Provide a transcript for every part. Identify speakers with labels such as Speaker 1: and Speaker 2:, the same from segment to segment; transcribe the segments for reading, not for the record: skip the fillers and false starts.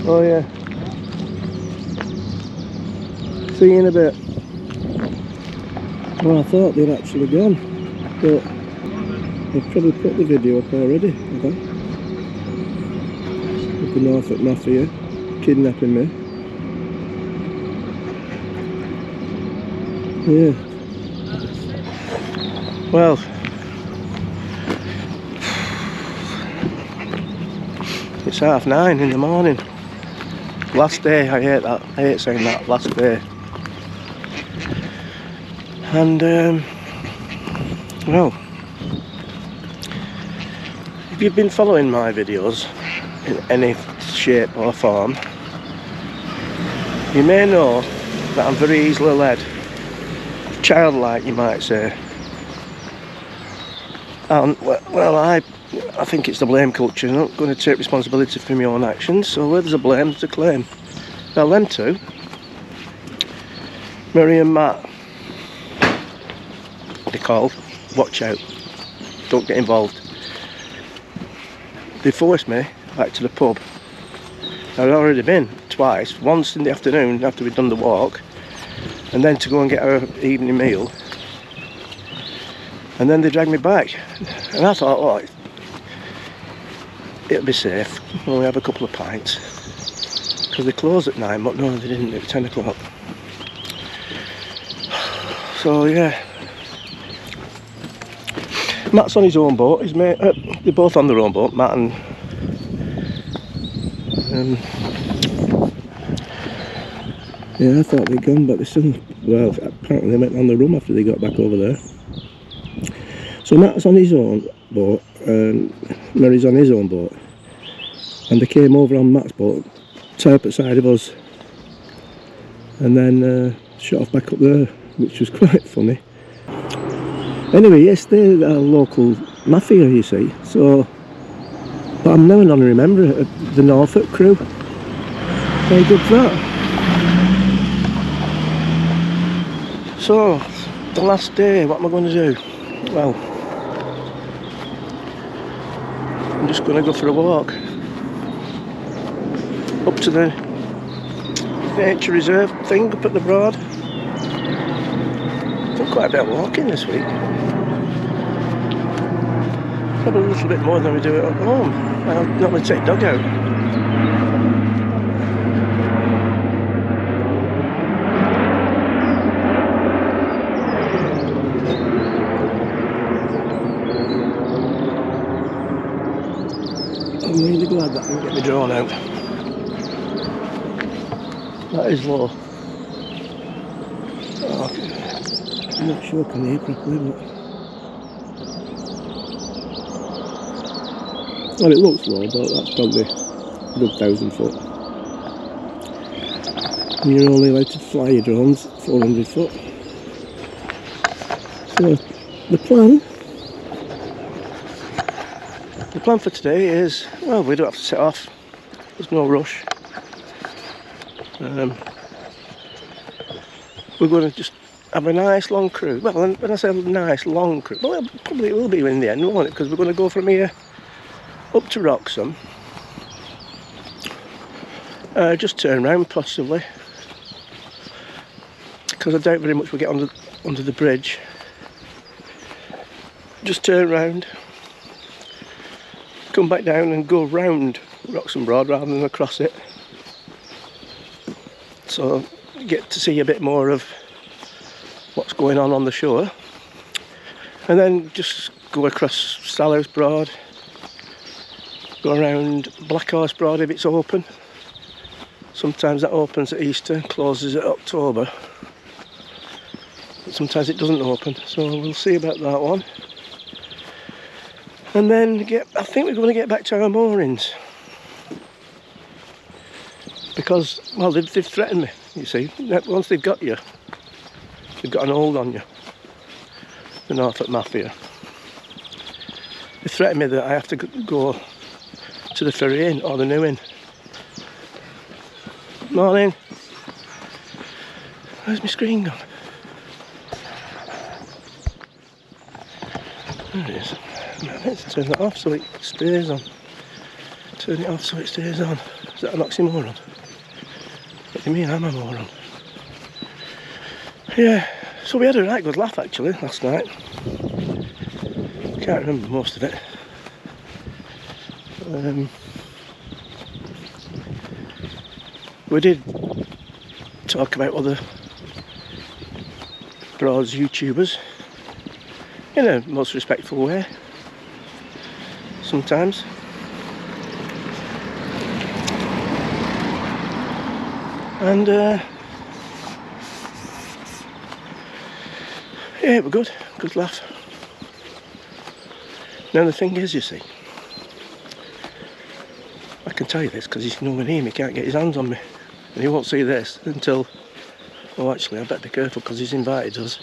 Speaker 1: Oh yeah. See you in a bit. Well, I thought they'd actually gone, but I've probably put the video up already, have I? With the Norfolk Mafia kidnapping me. Yeah. Well, it's 9:30 in the morning. Last day, I hate that. I hate saying that, last day. And, well, if you've been following my videos in any shape or form, you may know that I'm very easily led. Childlike, you might say. And, well, I think it's the blame culture. I'm not going to take responsibility for my own actions, so where there's a blame, there's a claim. Now, them two, Mary and Matt, they're called, watch out, don't get involved. They forced me back to the pub. I'd already been twice, once in the afternoon after we'd done the walk, and then to go and get our evening meal. And then they dragged me back, and I thought, oh, it'll be safe, we'll only have a couple of pints. Because they closed at 9, but no, they didn't, at 10 o'clock. So yeah. Matt's on his own boat, his mate, they're both on their own boat, Matt and yeah, I thought they'd gone, but they still, well, apparently they went on the rum after they got back over there. So Matt's on his own boat, and Mary's on his own boat, and they came over on Matt's boat, tied up at side of us, and then shot off back up there, which was quite funny. Anyway, yes, they're a local mafia, you see, so, but I'm never going to remember the Norfolk crew. Very good for that. So, the last day, what am I going to do? Well, I'm just going to go for a walk up to the nature reserve thing up at the Broad. I've done quite a bit of walking this week. Probably a little bit more than we do at home. I'll normally take dog out. I'm really glad that I didn't get my drone out. That is low. Oh, I'm not sure I can hear properly, but... well, it looks low, but that's probably a good 1,000 foot. And you're only allowed to fly your drones 400 foot. So, the plan for today is, well, we don't have to set off, there's no rush. We're going to just have a nice long cruise. Well, when I say nice long cruise, well, probably it will be in the end, won't it? Because we're going to go from here up to Wroxham. Just turn round possibly, because I doubt very much we'll get under the bridge. Just turn round, come back down and go round Wroxham Broad rather than across it. So you get to see a bit more of what's going on the shore. And then just go across Salhouse Broad, go around Black Horse Broad if it's open. Sometimes that opens at Easter, closes at October. But sometimes it doesn't open, so we'll see about that one. And then I think we're going to get back to our moorings. Because, well, they've threatened me, you see. Once they've got you, they've got an hold on you. The Norfolk Mafia. They threatened me that I have to go to the Ferry Inn or the New Inn. Morning. Where's my screen gone? There it is. I need to turn that off so it stays on. Turn it off so it stays on. Is that an oxymoron? What do you mean I'm a moron? Yeah, so we had a right good laugh actually last night. Can't remember most of it. We did talk about other Broads YouTubers in a most respectful way sometimes. And yeah, it was good laugh. Now the thing is, you see, I can tell you this because he's nowhere near me, can't get his hands on me, and he won't see this until, oh actually I better be careful because he's invited us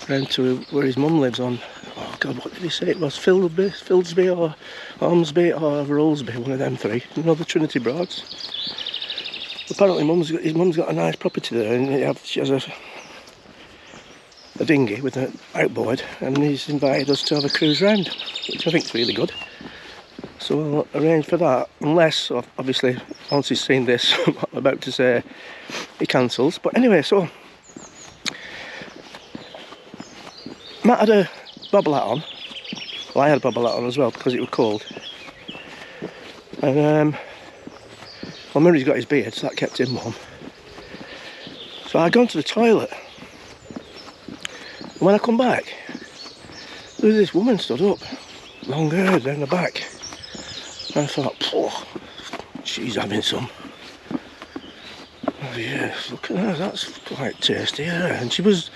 Speaker 1: round to where his mum lives on, oh god, what did he say it was, Fildsby or Ormsby or Rollsby, one of them three, you know, the Trinity Broads. Apparently his mum's got a nice property there, and she has a dinghy with an outboard, and he's invited us to have a cruise round, which I think is really good. So we'll arrange for that, unless obviously once he's seen this what I'm about to say, he cancels. But anyway, so Matt had a bobble hat on. Well, I had a bobble hat on as well because it was cold. And well, Murray's got his beard, so that kept him warm. So I'd gone to the toilet. And when I come back, there was this woman stood up, long hair down the back. And I thought, oh, she's having some. Oh yes, look at that, that's quite tasty, yeah. And she was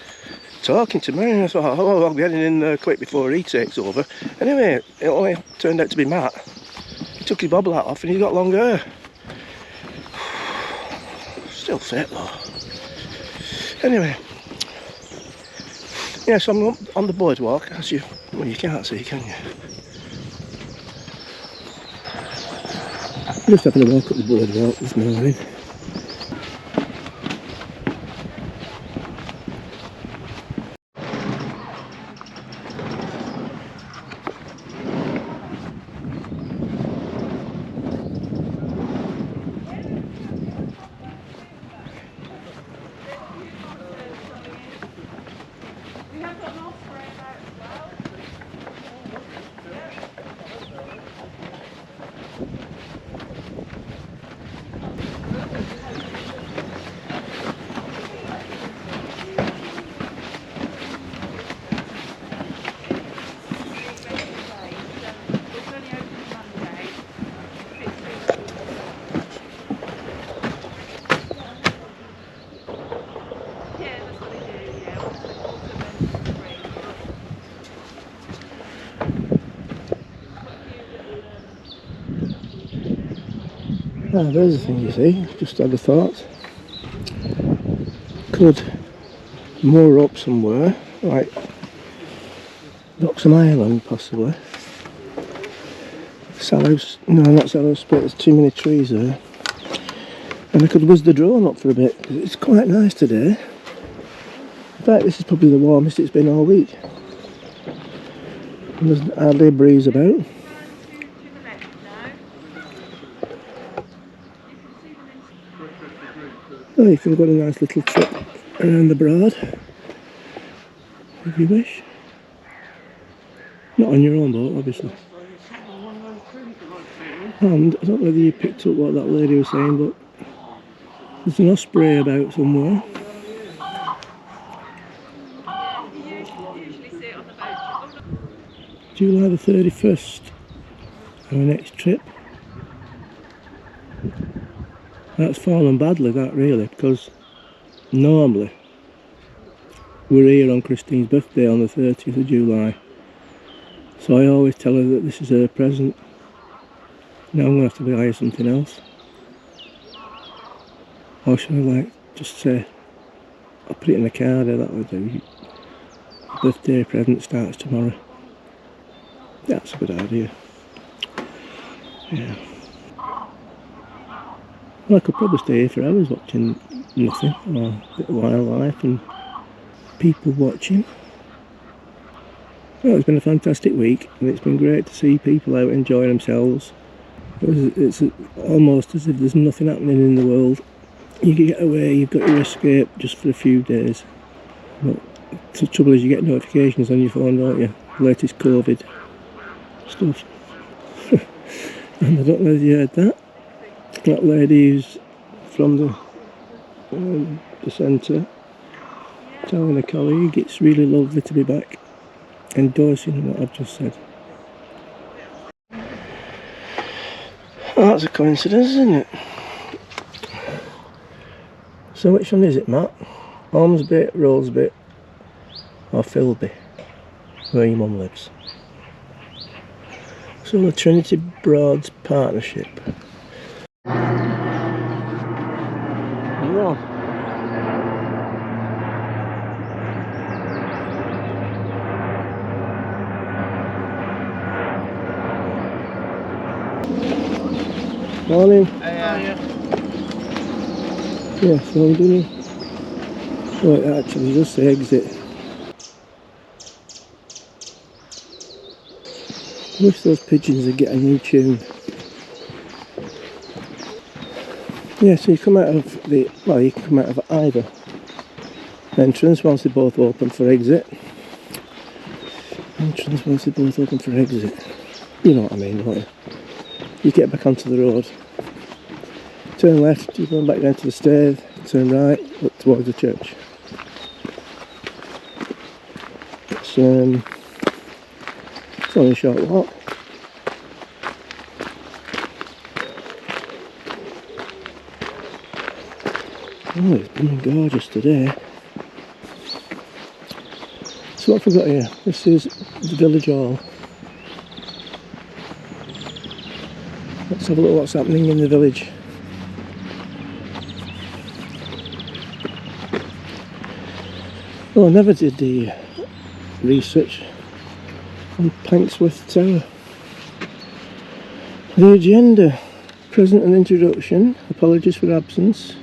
Speaker 1: talking to me, and I thought, oh, I'll be heading in there quick before he takes over. Anyway, it only turned out to be Matt. He took his bobble hat off and he's got long hair. Still fit though. Anyway, yeah, so I'm on the boardwalk, as you, well, you can't see, can you? Just having a walk up the boardwalk this morning. Ah, there's the thing, you see, just had a thought. Could moor up somewhere, like Wroxham Island possibly. Sallows, no, not Sallows Spit, there's too many trees there. And I could whiz the drone up for a bit, because it's quite nice today. In fact, this is probably the warmest it's been all week. And there's hardly a breeze about. Oh, you can go on a nice little trip around the Broad, if you wish. Not on your own boat, obviously. And I don't know whether you picked up what that lady was saying, but there's an osprey about somewhere. July the 31st, our next trip. That's fallen badly, that really, because normally we're here on Christine's birthday on the 30th of July. So I always tell her that this is her present. Now I'm going to have to buy her something else. Or should I like just say, I'll put it in the card there, that would do. Birthday present starts tomorrow. That's a good idea. Yeah. Well, I could probably stay here for hours watching nothing, or a bit of wildlife and people watching. Well, it's been a fantastic week, and it's been great to see people out enjoying themselves. It's almost as if there's nothing happening in the world. You can get away, you've got your escape just for a few days. But the trouble is you get notifications on your phone, don't you? Latest COVID stuff. And I don't know if you heard that. That lady who's from the centre telling a colleague it's really lovely to be back, endorsing what I've just said. Oh, that's a coincidence, isn't it? So which one is it, Matt? Ormsby, Rollsby or Philby, where your mum lives? So the Trinity Broads Partnership. Yeah. Morning.
Speaker 2: Yeah.
Speaker 1: Yeah, so I'm doing. Oh, it actually just say exit. I wish those pigeons would get a new tune. Yeah, so you come out of the, well, you can come out of either entrance once they're both open for exit. Entrance once they're both open for exit. You know what I mean, don't you? You get back onto the road. Turn left, you're going back down to the stairs. Turn right, up towards the church. It's only a short walk. Oh, it's been gorgeous today. So what have we got here? This is the village hall. Let's have a look at what's happening in the village. Oh, I never did the research on Panksworth Tower. The agenda. Present and introduction. Apologies for absence.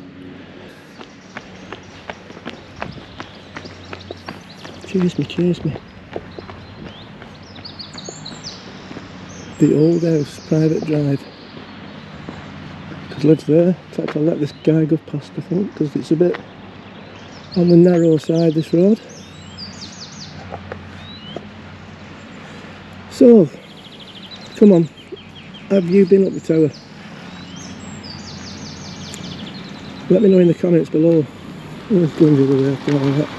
Speaker 1: Chase me. The old house, private drive. Could live there. In fact, I'll let this guy go past, I think, because it's a bit on the narrow side, this road. So, come on, have you been up the tower? Let me know in the comments below. I'm going the other way after all that.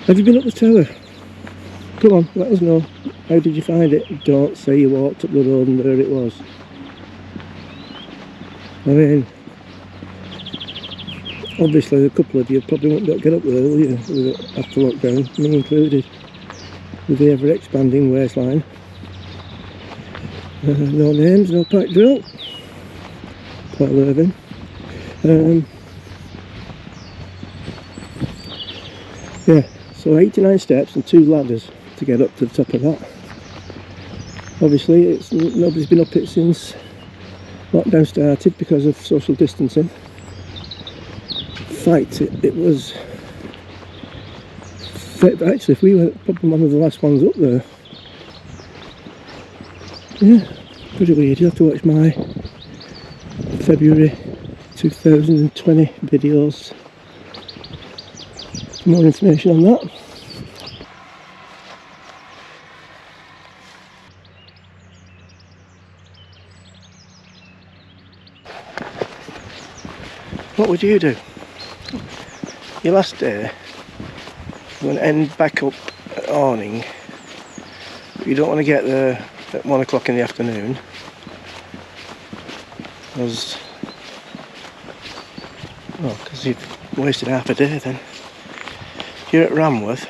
Speaker 1: Have you been up the tower? Come on, let us know. How did you find it? Don't say you walked up the road and there it was. I mean, obviously a couple of you probably won't get up there, will you? After lockdown, me included, with the ever expanding waistline. No names, no pack drill. Quite living. Yeah, so 89 steps and 2 ladders to get up to the top of that. Obviously, nobody's been up it since lockdown started because of social distancing. In fact, it was actually, if we were probably one of the last ones up there. Yeah, pretty weird. You'll have to watch my February 2020 videos for more information on that. What would you do? Your last day, you're going to end back up at Awning. You don't want to get there at 1 o'clock in the afternoon, because you've wasted half a day then. You're at Ranworth.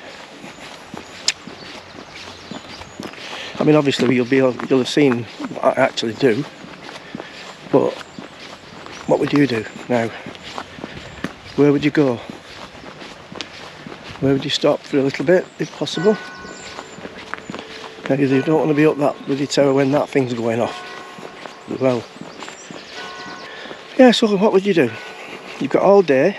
Speaker 1: I mean, obviously you'll have seen what I actually do, but what would you do now? Where would you go? Where would you stop for a little bit, if possible? Now, you don't want to be up that bloody tower when that thing's going off as well. Yeah, so what would you do? You've got all day.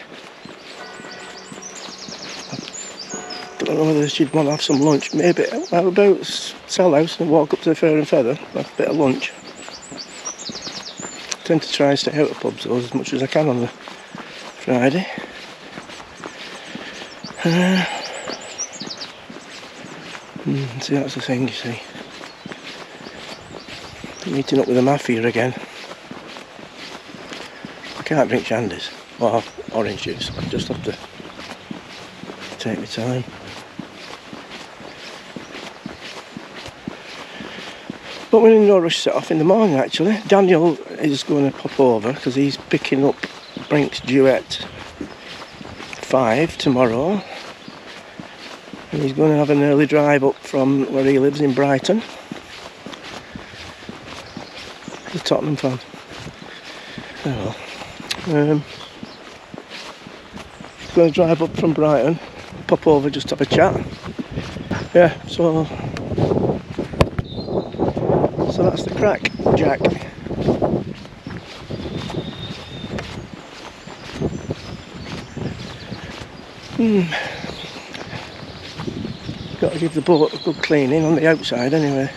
Speaker 1: don't know whether she'd want to have some lunch. Maybe I'm about to sell house and walk up to the Fair and Feather, have a bit of lunch. I tend to try and stay out of pubs though, as much as I can on the Friday. See, that's the thing, you see. Meeting up with the mafia again. I can't drink shandies or orange juice. I just have to take my time. But we're in no rush to set off in the morning actually. Daniel is going to pop over because he's picking up Brink's Duet 5 tomorrow. And he's going to have an early drive up from where he lives in Brighton. The Tottenham fan. Oh well. He's going to drive up from Brighton, pop over just to have a chat. Yeah, so that's the crack, Jack. Got to give the boat a good cleaning on the outside anyway.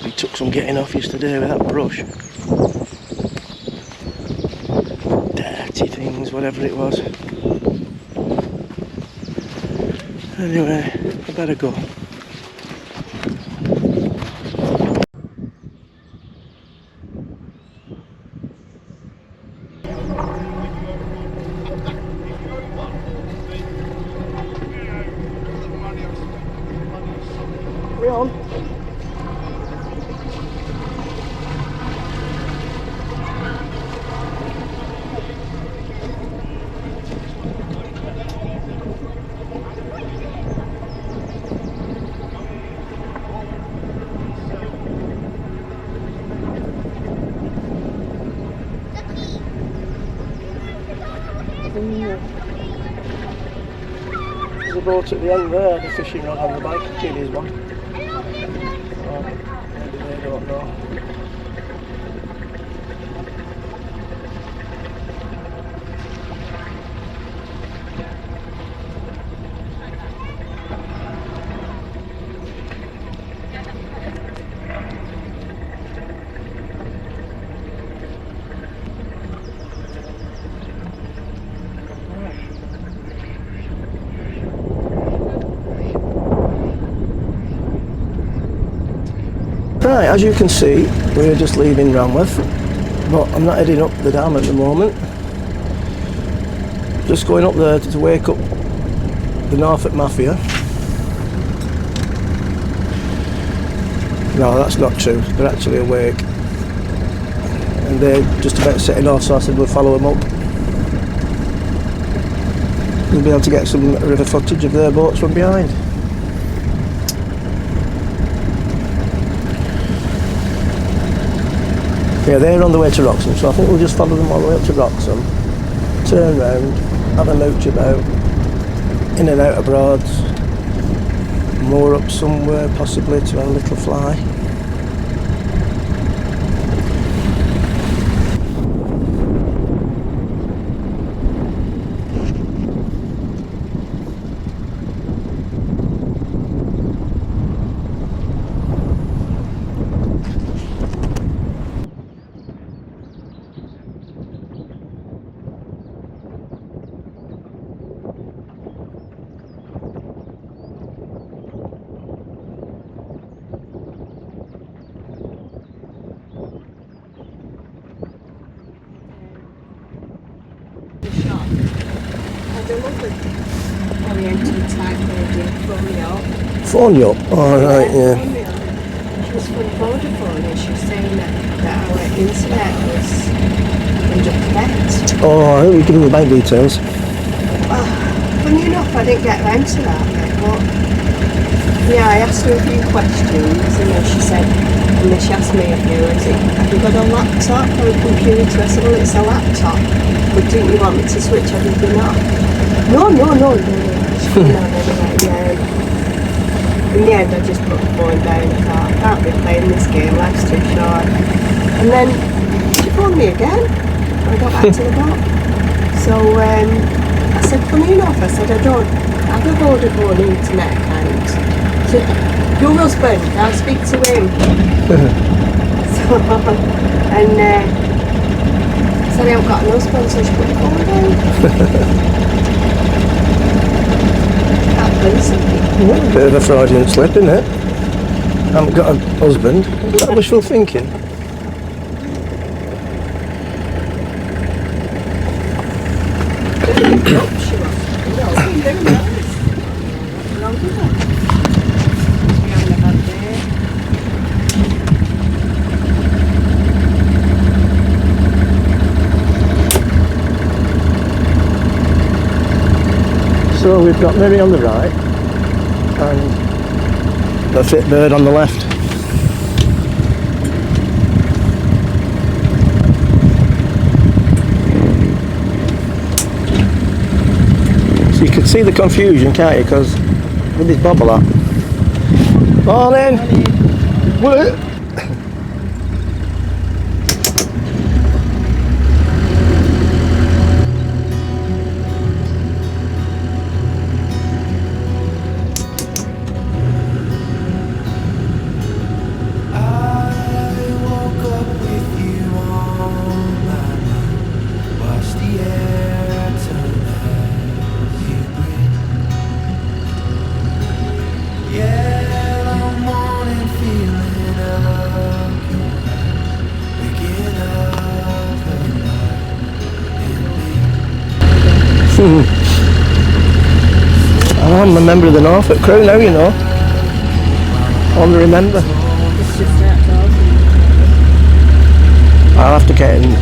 Speaker 1: He took some getting off yesterday with that brush. Dirty things, whatever it was. Anyway, I better go. We're on. There's a boat at the end there, the fishing rod on the bike, Kitty's one. Maybe they don't know. Right, as you can see, we're just leaving Ranworth, but I'm not heading up the dam at the moment. Just going up there to wake up the Norfolk Mafia. No, that's not true, they're actually awake. And they're just about setting off, so I said we'll follow them up. We'll be able to get some river footage of their boats from behind. Yeah, they're on the way to Wroxham, so I think we'll just follow them all the way up to Wroxham, turn round, have a mooch about, in and out of Broads, moor up somewhere possibly to have a little fly.
Speaker 2: Oriental type lady, phone me up.
Speaker 1: Phone you up? Oh, right, yeah.
Speaker 2: She was from Vodafone and she was saying that our internet was under threat.
Speaker 1: Oh, I hope you're giving me bank details.
Speaker 2: Funny enough, I didn't get around to that, but yeah, I asked her a few questions and then she said, and then she asked me have you got a laptop or a computer? I said, well, it's a laptop, but didn't you want me to switch everything off? No. She went on anyway, yeah. In the end, I just put the phone down and I thought, I can't be playing this game, life's too short. And then she phoned me again when I got back to the boat. So I said, funny enough, I said, I don't have a Vodafone internet account. She said, your husband, I'll speak to him. So, and I said, I haven't got no husband, so she put the phone down. Happens.
Speaker 1: A bit of a Freudian slip, isn't it? I haven't got a husband. Is that wishful thinking? So we've got Mary on the right and the fit bird on the left. So you can see the confusion, can't you? Because with this bobble up. Morning! What? I'm a member of the Norfolk crew now, you know. I want to remember. I'll have to get in.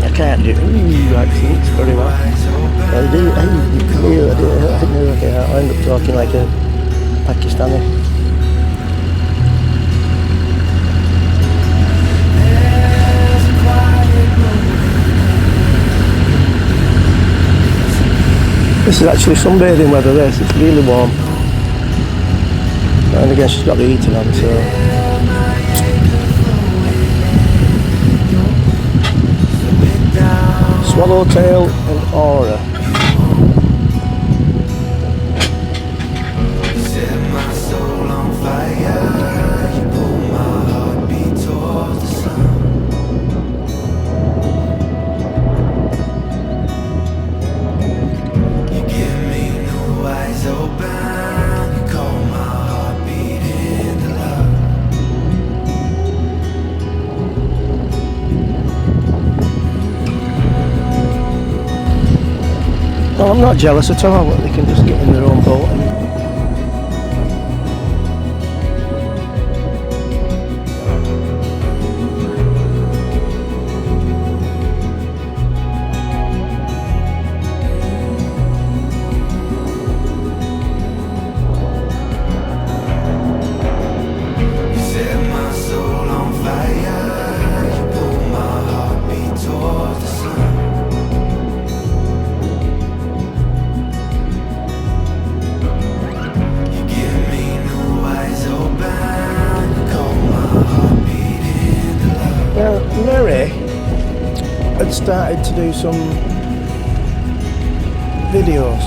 Speaker 1: I can't do accents very well. I end up talking like a Pakistani. This is actually sunbathing weather, this. It's really warm. And again, she's got the heating on, so... Swallowtail and Aura. Well, I'm not jealous at all that they can just get in their own boat and Mary had started to do some videos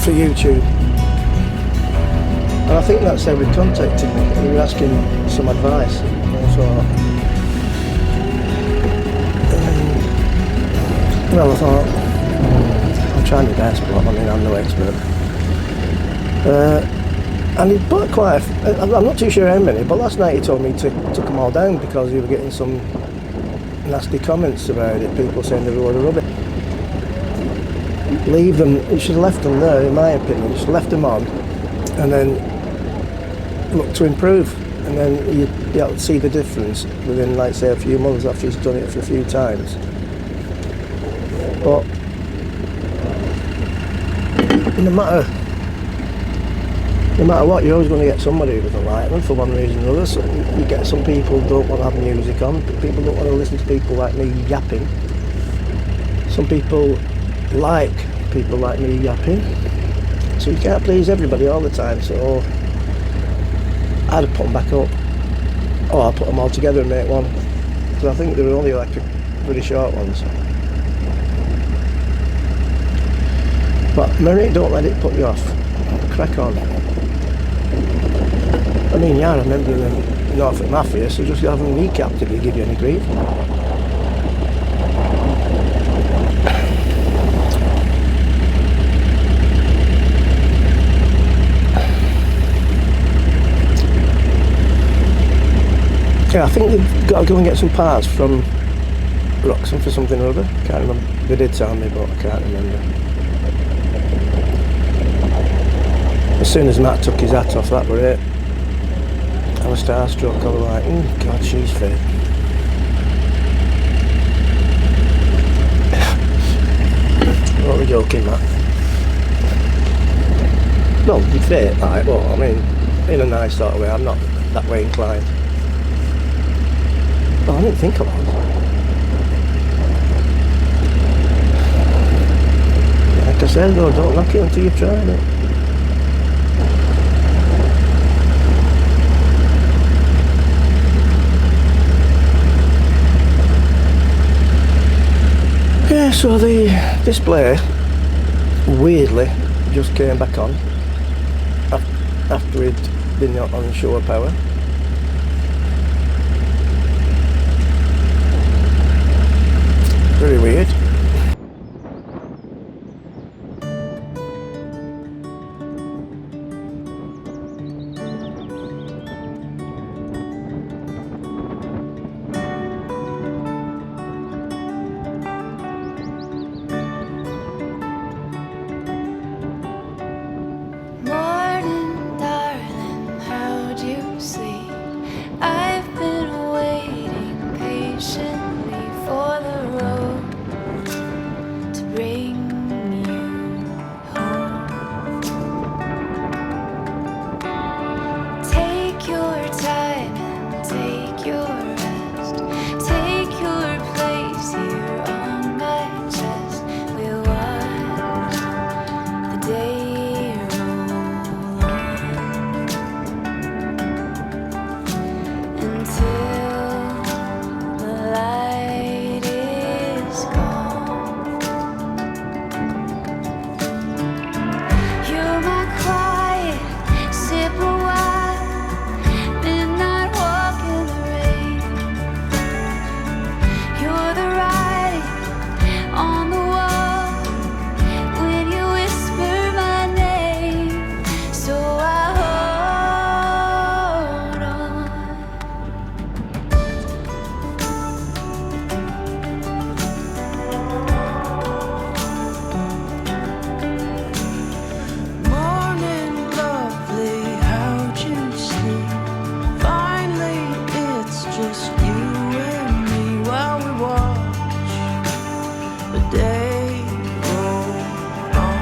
Speaker 1: for YouTube, and I think that's how we contacted me. We were asking some advice, and so well, I thought I'll try my best, but I mean I'm no expert. And he bought quite I'm not too sure how many, but last night he told me he took them all down because he was getting some nasty comments about it, people saying they were a load of rubbish. Leave them, you should have left them there, in my opinion. You should have left them on and then look to improve, and then you'd be able to see the difference within, like, say, a few months after you've done it for a few times. But no matter what, you're always going to get somebody who doesn't like them for one reason or another. So you get some people who don't want to have music on, people don't want to listen to people like me yapping. Some people like people like me yapping. So you can't please everybody all the time, so I'd put them back up. Or I'll put them all together and make one. So I think there were only like very short ones. But Mary, don't let it put you off. Crack on. I mean, yeah, I remember the Norfolk Mafia, so just have them kneecapped if they give you any grief. Yeah, I think they've got to go and get some parts from Wroxham for something or other. Can't remember. They did tell me, but I can't remember. As soon as Matt took his hat off, that were it. I was starstruck. I was like, oh God, she's fit. What are we joking, Matt? No, you're fit, like, well, I mean, in a nice sort of way. I'm not that way inclined. Oh, I didn't think I was. Like I said though, don't knock it until you've tried it. Yeah, so the display weirdly just came back on after we'd been on shore power. Very weird.
Speaker 3: Morning, darling, how'd you sleep? I've been waiting patiently for the road to bring you home. Take your time and take your rest. Take your place here on my chest. We'll watch the day roll on until the light is gone. You're my quiet sip of wine, midnight walk in the rain. You're the writing on the wall when you whisper my name. So I hold on. Morning, lovely, how'd you sleep? Finally, it's just you and me while we watch the day roll on.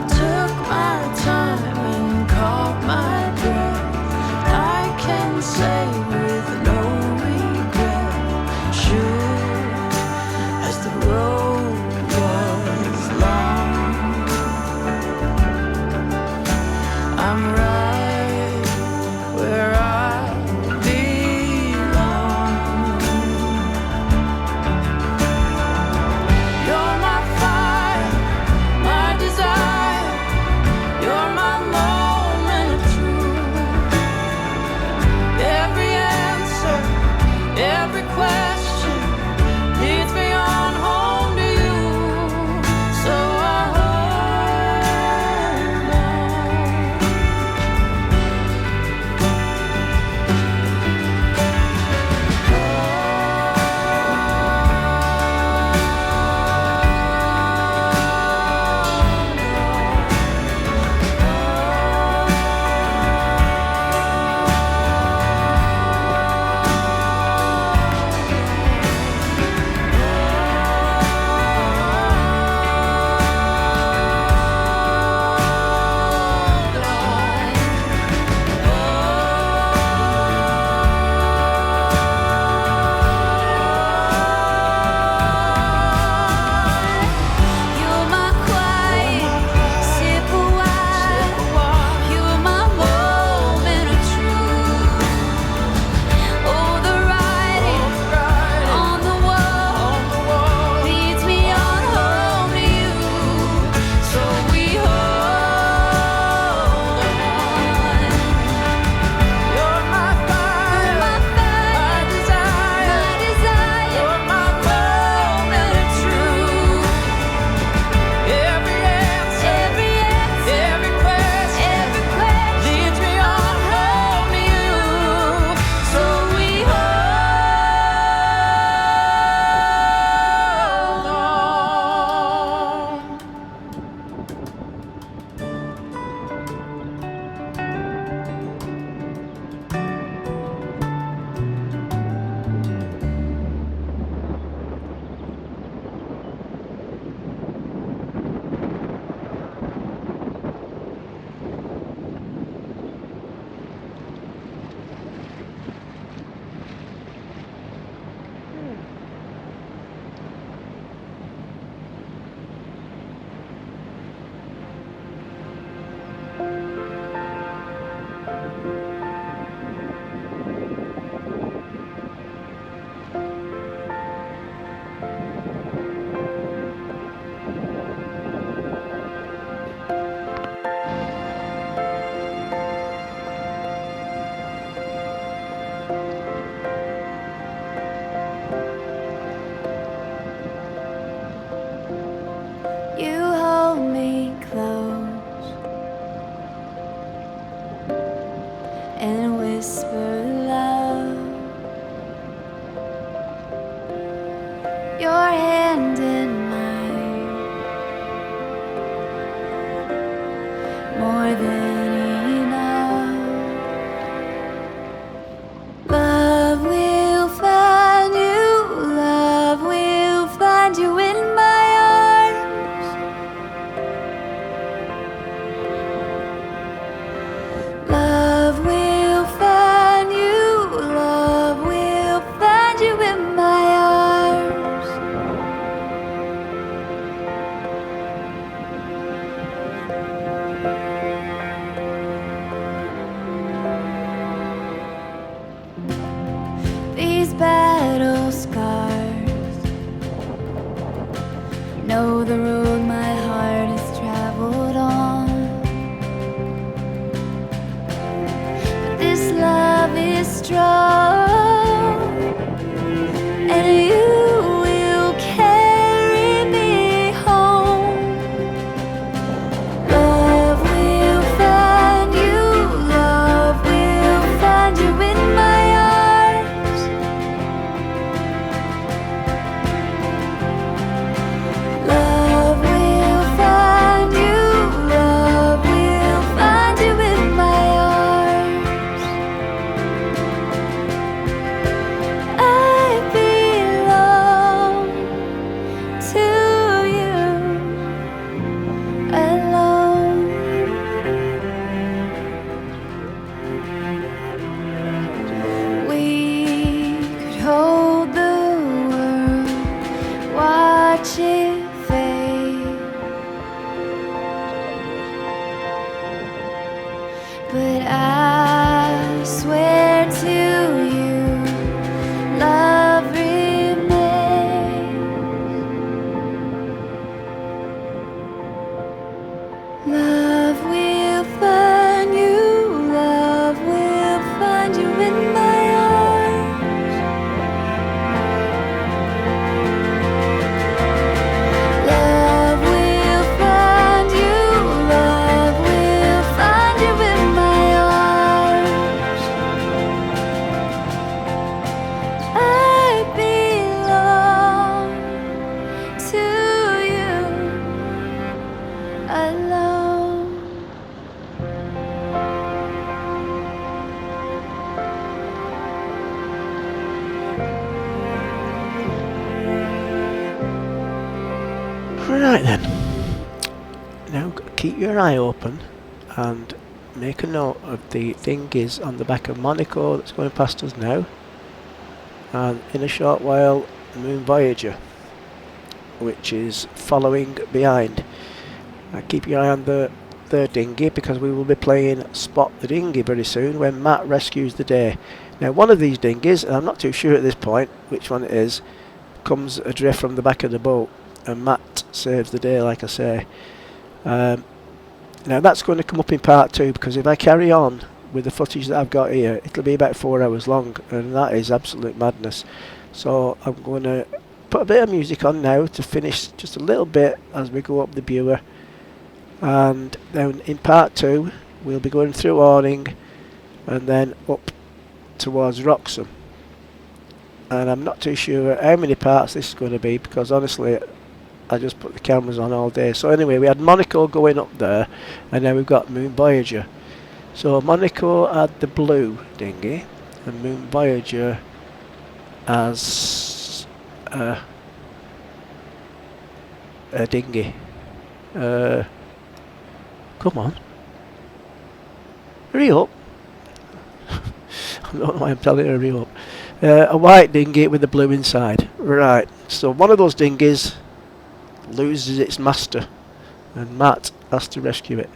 Speaker 3: Took my time and caught my breath. I can say with no regret, sure as the road was long, I'm right where I belong. You're my fire, my desire. You're my moment of truth. Every answer, every question leads me on home to you. So I hold on. your hand in mine, more than enough. Love will find you, love will find you in my arms. Love will find you, love will find you in my arms. These battle scars know the road my heart has traveled on. But this love is strong, and you will carry me home. Love will find you, love will find you in my arms. Love will find you, love will find you in my arms. I belong to you alone. We could hold the world, watch it fade, but I swear to you, love remains. Love will find you, love will find you in my arms. Love will find you, love will find you in my arms. I belong to you alone.
Speaker 1: Right then. Now keep your eye open and make a note of the dinghies on the back of Monaco that's going past us now. And in a short while, Moon Voyager, which is following behind. Keep your eye on the third dinghy, because we will be playing Spot the Dinghy very soon when Matt rescues the day. Now one of these dinghies, and I'm not too sure at this point which one it is, comes adrift from the back of the boat, and Matt saves the day, like I say. Now that's going to come up in part 2, because if I carry on with the footage that I've got here, it'll be about 4 hours long, and that is absolute madness. So I'm going to put a bit of music on now to finish just a little bit as we go up the Bure, and then in part 2 we'll be going through Awning and then up towards Wroxham. And I'm not too sure how many parts this is going to be, because honestly I just put the cameras on all day. So anyway, we had Monaco going up there, and now we've got Moon Voyager. So Monaco had the blue dinghy, and Moon Voyager as a dinghy. Come on, hurry up. I don't know why I'm telling her hurry up. A white dinghy with the blue inside. Right, so one of those dinghies loses its master, and Matt has to rescue it.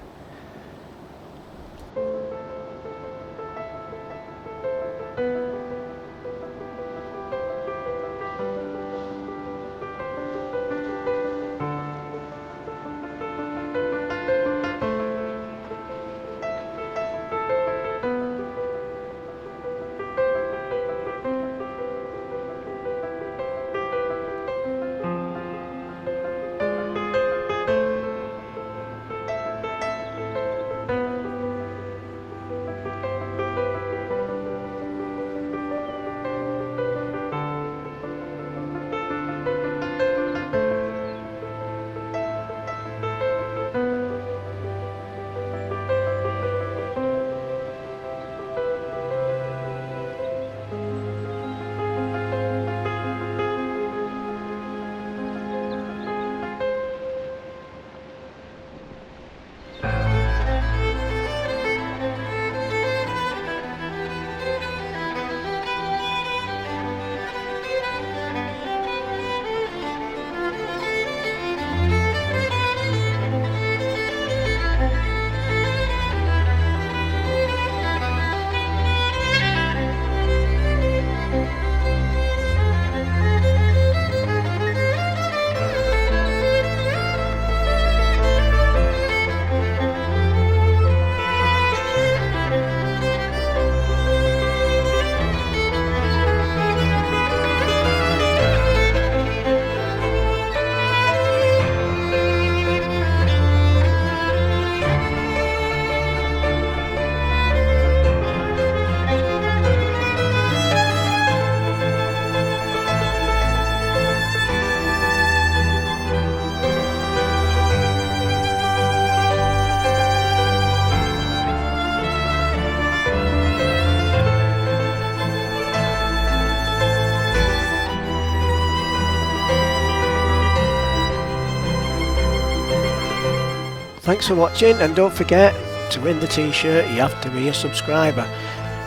Speaker 4: Thanks for watching, and don't forget, to win the t-shirt you have to be a subscriber.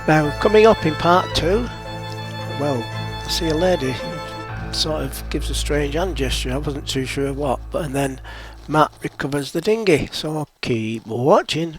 Speaker 4: Now, coming up in part 2, well, I see a lady sort of gives a strange hand gesture, I wasn't too sure what, and then Matt recovers the dinghy, so keep watching.